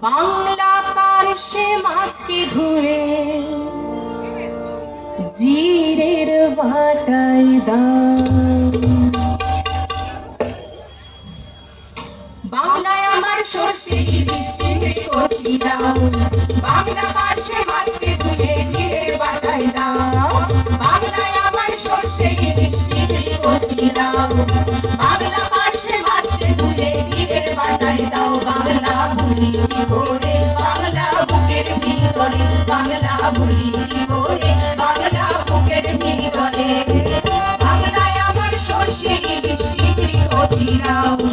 বাংলা পার্শ্বে মাছকে ধুয়ে জিরের বাটাই দাও। বাংলায় আমার সর্ষে ইলিশ চিংড়ি কচি দাও, বাংলা পার্শ্বে মাছকে ধুয়ে জিরের বাটাই দাও। বাংলায় আমার সর্ষে ইলিশ চিংড়ি কচি দাও, বাংলা পার্শ্বে মাছকে ধুয়ে জিরের বাটাই দাও। বাংলা ভুলি কি করে, বাংলা বুকের ভিতরে, বাংলা ভুলি কি করে, বাংলা বুকের ভিতরে। বাংলায় আমার সর্ষে ইলিশ চিংড়ি কচি দাও।